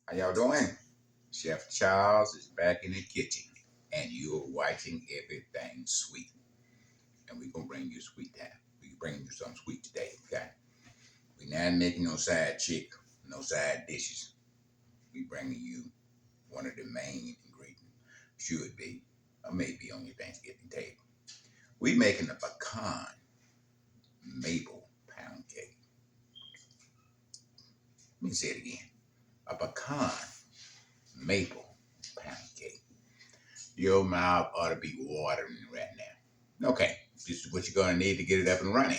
How y'all doing? Chef Charles is back in the kitchen, and you're watching everything sweet. And we're gonna bring you sweet time. We bring you something sweet today, okay? We're not making no side chick, no side dishes. We bringing you one of the main ingredients. Should be, or maybe on your Thanksgiving table. We making a pecan maple pound cake. Let me say it again. A pecan maple pound cake. Your mouth ought to be watering right now. Okay, this is what you're going to need to get it up and running.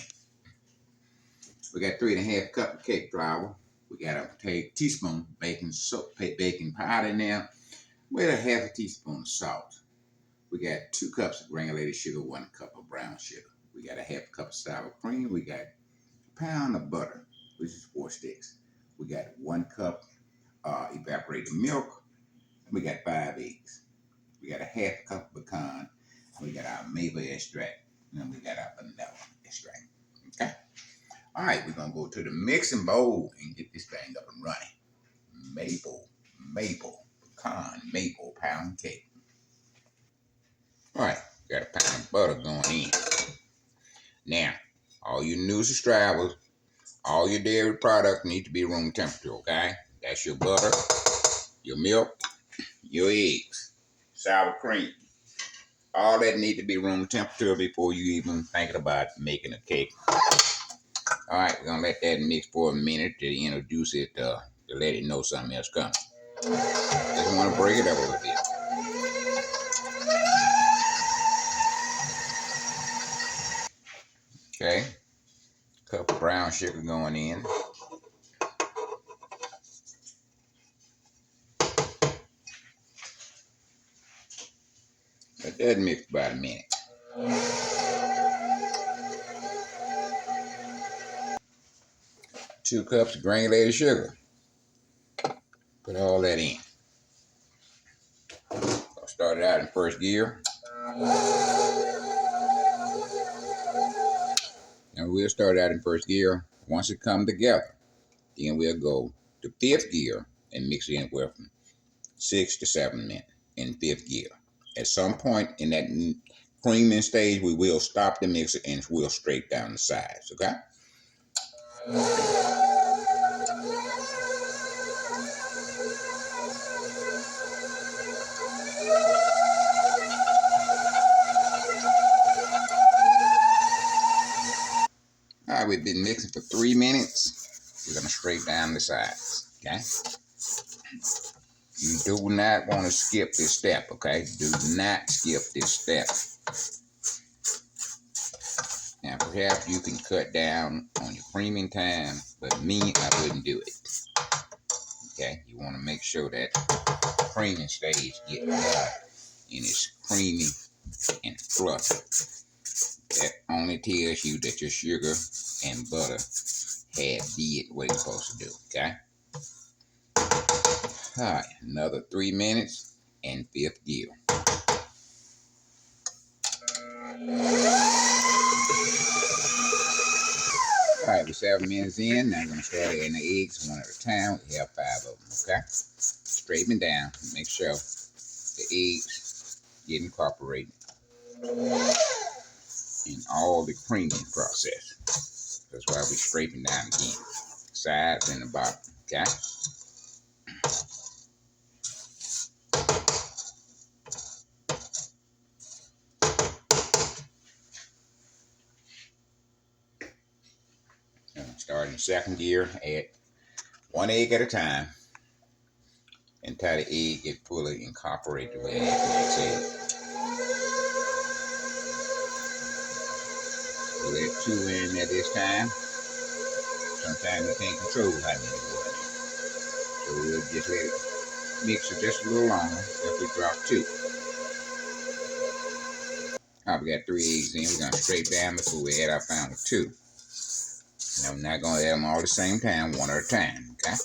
We got 3.5 cups of cake flour. We got a teaspoon baking powder in there with a half a teaspoon of salt. We got 2 cups of granulated sugar, 1 cup of brown sugar. We got a half a cup of sour cream. We got a pound of butter, which is 4 sticks. We got 1 cup evaporated milk. We got 5 eggs. We got a half a cup of pecan. We got our maple extract. And we got our vanilla extract. Okay. All right, we're going to go to the mixing bowl and get this thing up and running. Pecan maple pound cake. All right, got a pound of butter going in. Now, all your new subscribers, all your dairy products need to be room temperature, okay? That's your butter, your milk, your eggs, sour cream. All that need to be room temperature before you even thinking about making a cake. All right, we're going to let that mix for a minute to introduce it, to let it know something else coming. Just want to break it up a little bit. Okay, cup of brown sugar going in. Let that mix for about a minute. 2 cups of granulated sugar. Put all that in. I'll start it out in first gear. And we'll start out in first gear. Once it comes together, then we'll go to 5th gear and mix it in with 6 to 7 minutes in 5th gear. At some point in that creaming stage, we will stop the mixer and we'll straight down the sides, okay? All right, we've been mixing for 3 minutes. We're gonna straight down the sides, okay? You do not want to skip this step, okay? Do not skip this step. Now, perhaps you can cut down on your creaming time, but me, I wouldn't do it. Okay, you want to make sure that creaming stage gets done and it's creamy and fluffy. That only tells you that your sugar and butter had did what it's supposed to do, okay? All right, another 3 minutes and 5th gear. All right, we're 7 minutes in. Now we're going to start adding the eggs one at a time. We have 5 of them, okay? Straighten them down. Make sure the eggs get incorporated in all the creaming process. That's why we scraping down again. Sides and the bottom, okay? Start in 2nd gear, add 1 egg at a time until the egg gets fully incorporated with the next egg. We'll let 2 in at this time. Sometimes you can't control how many go in. So we'll just let it mix it just a little longer if we drop 2. All right, we got 3 eggs in. We're going to straight down before we add our final 2. Now we're not going to add them all at the same time, 1 at a time, okay?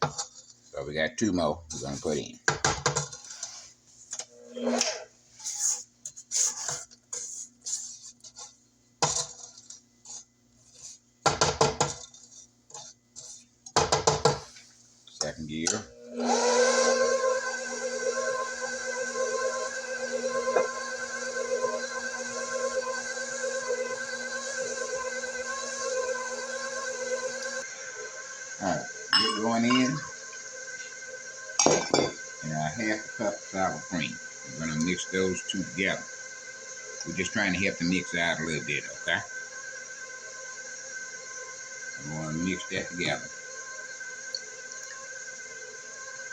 So we got 2 more we're going to put in. Second gear. and a half a cup of sour cream. We're gonna mix those two together. We're just trying to help the mix out a little bit, okay? We want to mix that together.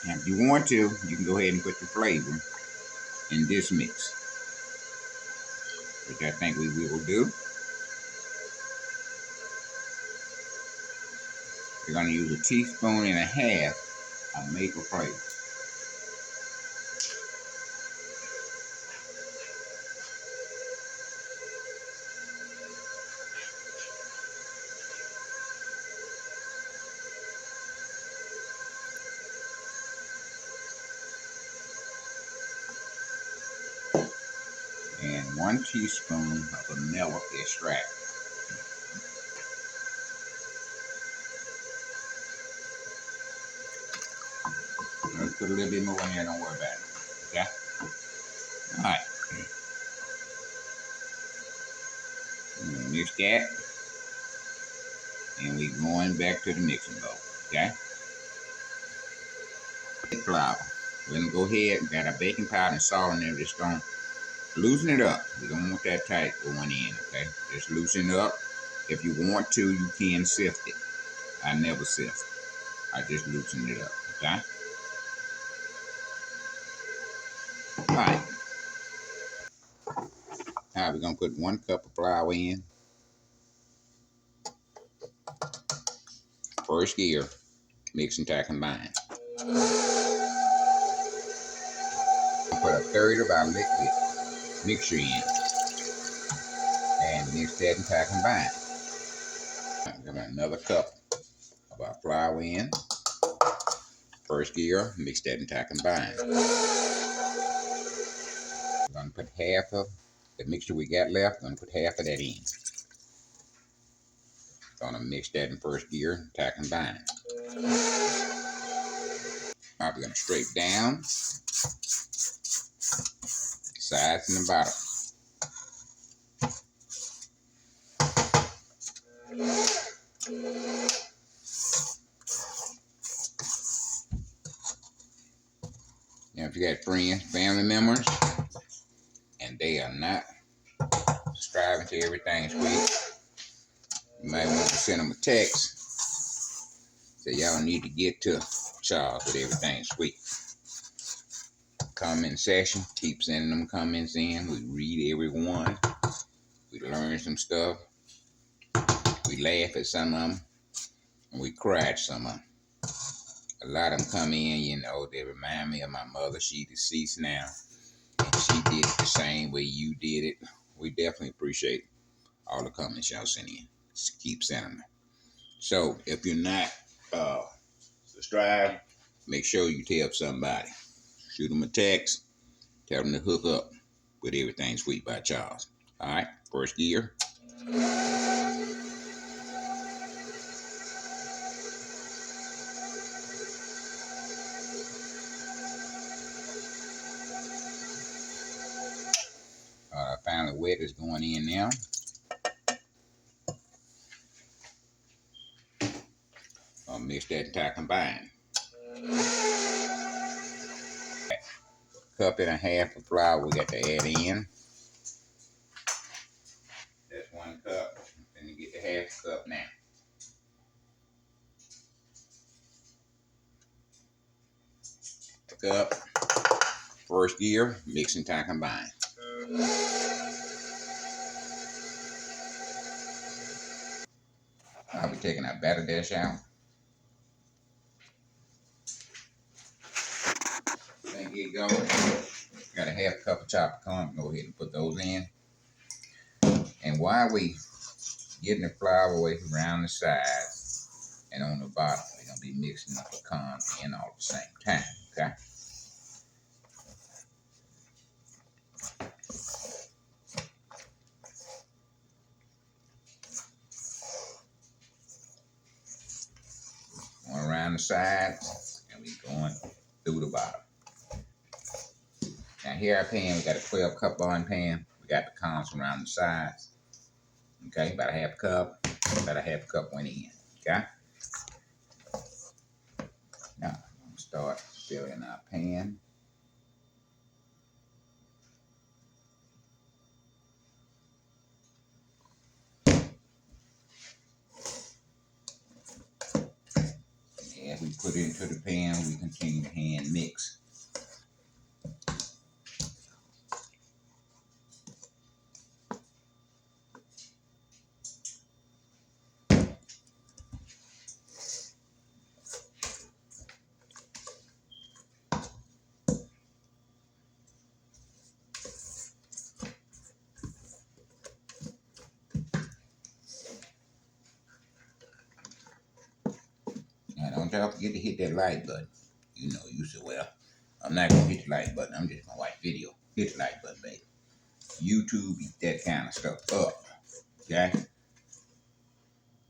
Now, if you want to, you can go ahead and put your flavor in this mix, which I think we will do. We're going to use a teaspoon and a half of maple flavor. And 1 teaspoon of vanilla extract. Let's put a little bit more in there, don't worry about it. Okay? Alright. We're going to mix that. And we're going back to the mixing bowl. Okay? Flour. We're going to go ahead and got our baking powder and salt in there. Just going to loosen it up. We don't want that tight going in, okay? Just loosen it up. If you want to, you can sift it. I never sift. I just loosen it up, okay? Alright. Now we're going to put 1 cup of flour in. First gear, mix and tie combine. Put 1/3 of our liquid mixture in. And mix that and tie combine. Give it another cup of our flour in. First gear, mix that and tie combine. We're going to put half of the mixture we got left. We're going to put half of that in. Going to mix that in first gear, tie combine. Alright, we're going to scrape down, sides and the bottom. Now, if you got friends, family members, and they are not subscribing to Everything Sweet, you might want to send them a text. Say y'all need to get to Charles with Everything Sweet. Comment section, keep sending them comments in. We read every one. We learn some stuff. We laugh at some of them, and we cry at some of them. A lot of them come in, you know, they remind me of my mother. She deceased now, and she did it the same way you did it. We definitely appreciate all the comments y'all send in. Just keep sending them. So if you're not subscribed, make sure you tell somebody. Shoot them a text. Tell them to hook up with Everything Sweet by Charles. All right, first gear. Finally wet is going in now. I'll mix that and tie combine. Cup and a half of flour we got to add in. That's 1 cup. Then you get the half cup now. Cup. First gear, mix and tie combine. I'll be taking our batter dish out. Then get going. Got a half cup of chopped pecan. Go ahead and put those in. And while we getting the flour away around the sides and on the bottom, we're gonna be mixing the pecan in all at the same time. Okay. Going around the sides and we going through the bottom. Now here our pan, we got a 12 cup bun pan. We got the pecans around the sides. Okay, about a half cup. About a half cup went in. Okay. Now I'm gonna start still in our pan. As we put it into the pan, we continue to hand mix. Now don't y'all forget to hit that like button. You know, you say, well, I'm not gonna hit the like button, I'm just gonna watch video. Hit the like button, baby. YouTube eat that kind of stuff up. Okay?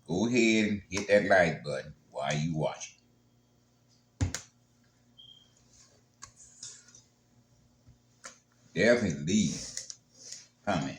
Go ahead and hit that like button while you watch it. Definitely leave a comment.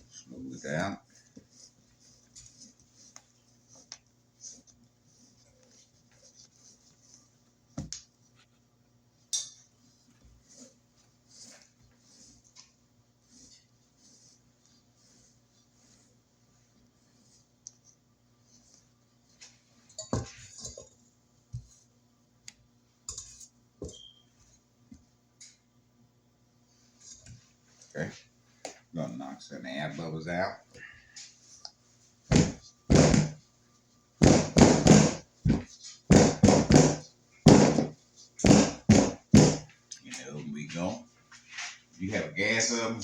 Smooth it out. Okay? Gonna knock some air bubbles out. We go. If you have a gas oven,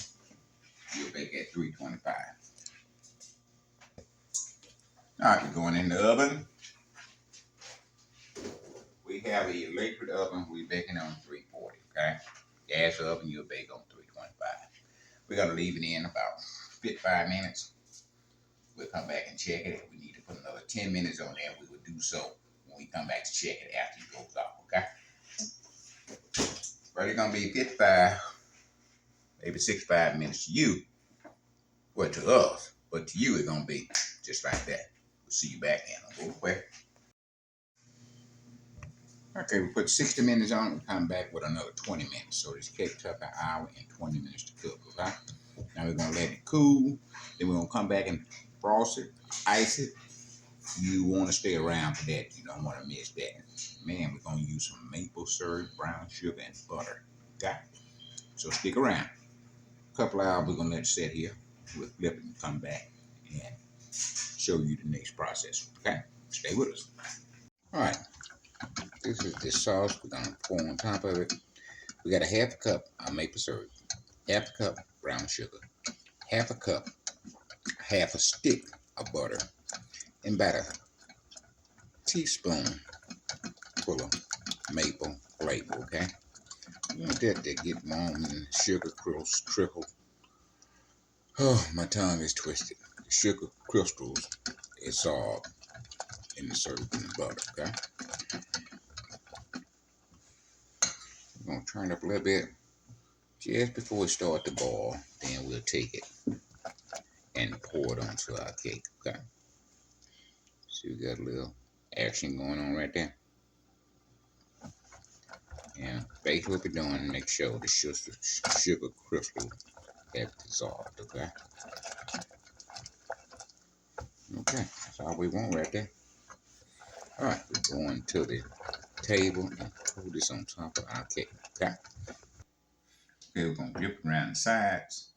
you'll bake at 325. All right, we're going in the oven. We have an electric oven, we're baking on 340, okay? Gas oven, you'll bake on 325. We're gonna leave it in about 55 minutes. We'll come back and check it. If we need to put another 10 minutes on there, we will do so when we come back to check it after it goes off, okay? But it's gonna be 55, maybe 65 minutes to you, well, to us, but to you, it's gonna be just like that. We'll see you back in a little quick. Okay, we put 60 minutes on it. We'll come back with another 20 minutes. So this cake took an hour and 20 minutes to cook, okay? Now we're gonna let it cool. Then we're gonna come back and frost it, ice it. You wanna stay around for that. You don't wanna miss that. Man, we're gonna use some maple syrup, brown sugar, and butter, okay? So stick around. A couple hours, we're gonna let it sit here. We'll flip it and come back and show you the next process, okay? Stay with us. All right. This is the sauce we're gonna pour on top of it. We got a half a cup of maple syrup, half a cup brown sugar, half a cup, half a stick of butter, and about a teaspoon full of maple flavor, okay? You want that to get warm and sugar crystals trickle. Oh, my tongue is twisted. The sugar crystals is all in the syrup and the butter, okay? We're gonna turn it up a little bit just before it starts to boil. Then we'll take it and pour it onto our cake, okay? See, we got a little action going on right there. And basically what we're doing, make sure the sugar crystal have dissolved, okay? Okay, that's all we want right there. All right, we're going to the table and put this on top of our cake, okay? Okay, we're gonna dip around the sides,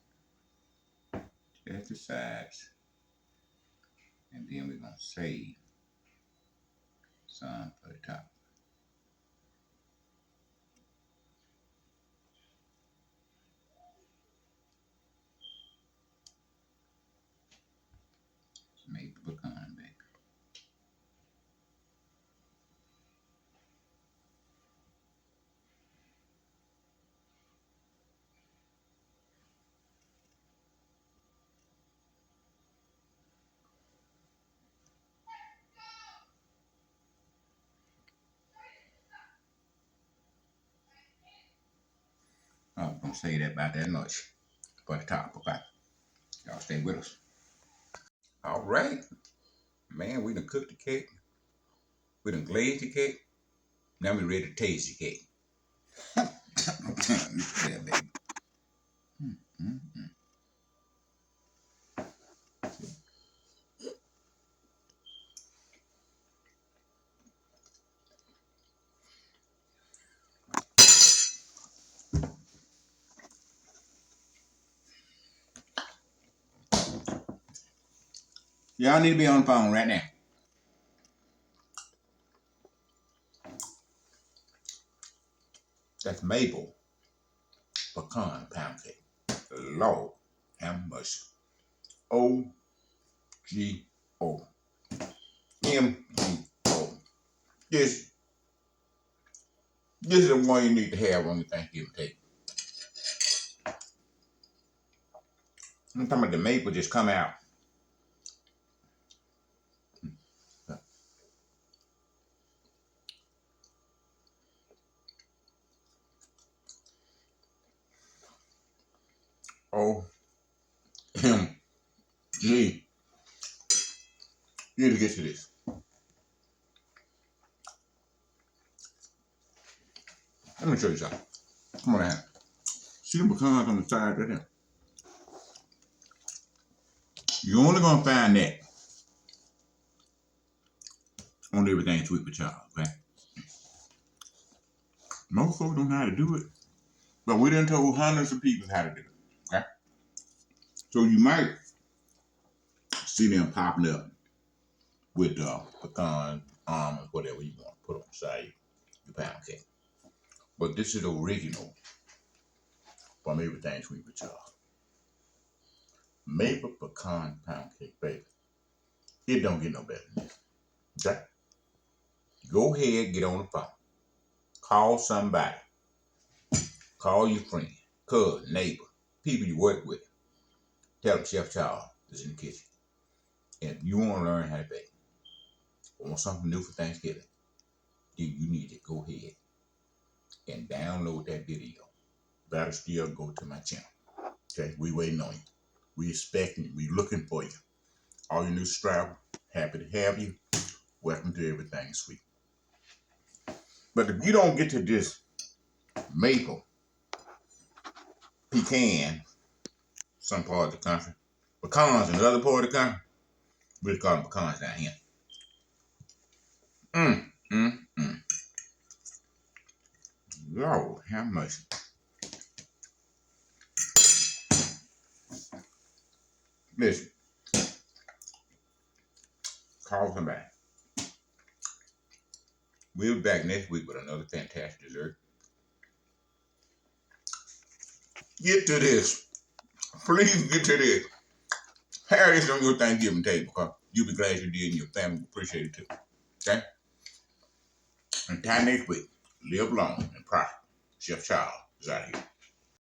just the sides, and then we're gonna save some for the top. Make the pecan, baby. I was gonna say that about that much for the top. Okay, y'all stay with us. All right, man. We done cooked the cake. We done glazed the cake. Now we ready to taste the cake. Yeah, baby. Mm-hmm. Y'all need to be on the phone right now. That's maple pecan pound cake. Lord have mercy. OGOMGO. This is the one you need to have on your Thanksgiving table. I'm talking about the maple just come out. OMG. You need to get to this. Let me show you something. Come on now. See the pecans on the side right there? You're only gonna find that on everything sweet with y'all, okay? Most folks don't know how to do it, but we done told hundreds of people how to do it, okay? So you might see them popping up with pecan, almonds, whatever you want to put on the side your pound cake. But this is the original from everything sweet with y'all. Maple pecan pound cake, baby. It don't get no better than this, okay? Go ahead, get on the phone. Call somebody. Call your friend, cousin, neighbor, people you work with. Tell them Chef Charles is in the kitchen. And if you want to learn how to bake, or want something new for Thanksgiving, then you need to go ahead and download that video. Better still, go to my channel. Okay, we waiting on you. We expecting you. We looking for you. All your new subscribers, happy to have you. Welcome to Everything Sweet. But if you don't get to this maple, pecan, some part of the country, pecans in another part of the country, we call them pecans down here. Lord, how much? Listen, call somebody. We'll be back next week with another fantastic dessert. Get to this. Please get to this. Have this on your Thanksgiving table, because you'll be glad you did and your family will appreciate it too. Okay? Until next week, live long and prosper. Chef Charles is out here.